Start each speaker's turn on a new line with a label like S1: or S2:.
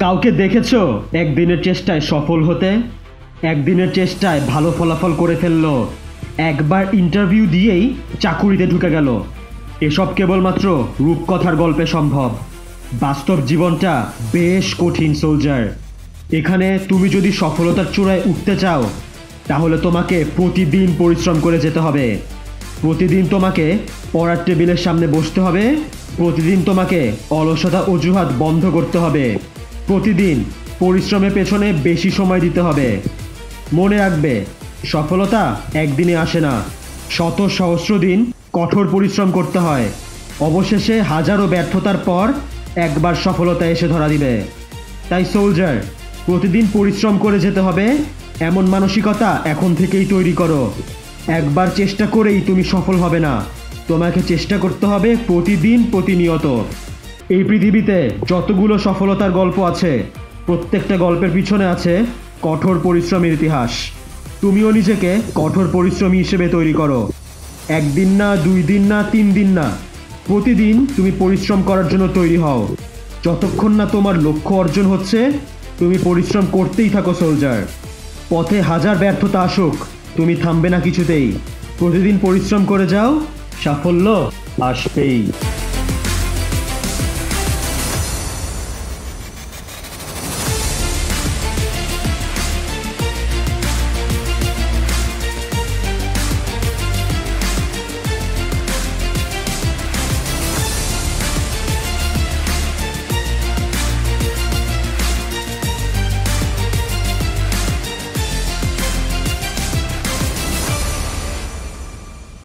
S1: কাউকে দেখেছো একদিনের চেষ্টায় সফল হতে? একদিনের চেষ্টায় ভালো ফলাফল করে ফেললো, একবার ইন্টারভিউ দিয়েই চাকুরিতে ঢুকে গেল। এসব কেবলমাত্র রূপকথার গল্পে সম্ভব। বাস্তব জীবনটা বেশ কঠিন সোলজার। এখানে তুমি যদি সফলতার চূড়ায় উঠতে চাও, তাহলে তোমাকে প্রতিদিন পরিশ্রম করে যেতে হবে। প্রতিদিন তোমাকে পড়ার টেবিলের সামনে বসতে হবে। প্রতিদিন তোমাকে অলসতা অজুহাত বন্ধ করতে হবে। প্রতিদিন পরিশ্রমের পেছনে বেশি সময় দিতে হবে। মনে রাখবে, সফলতা একদিনে আসে না, শত সহস্র দিন কঠোর পরিশ্রম করতে হয়। অবশেষে হাজারো ব্যর্থতার পর একবার সফলতা এসে ধরা দিবে। তাই সোলজার, প্রতিদিন পরিশ্রম করে যেতে হবে, এমন মানসিকতা এখন থেকেই তৈরি করো। একবার চেষ্টা করেই তুমি সফল হবে না, তোমাকে চেষ্টা করতে হবে প্রতিদিন, প্রতিনিয়ত। এই পৃথিবীতে যতগুলো সফলতার গল্প আছে, প্রত্যেকটা গল্পের পিছনে আছে কঠোর পরিশ্রমের ইতিহাস। তুমিও নিজেকে কঠোর পরিশ্রমী হিসেবে তৈরি করো। একদিন না, 2 দিন না, 3 দিন না, প্রতিদিন তুমি পরিশ্রম করার জন্য তৈরি হও। যতক্ষণ না তোমার লক্ষ্য অর্জন হচ্ছে, তুমি পরিশ্রম করতেই থাকো সোলজার। পথে হাজার ব্যর্থতা আসুক, তুমি থামবে না কিছুতেই। প্রতিদিন পরিশ্রম করে যাও, সাফল্য আসবেই।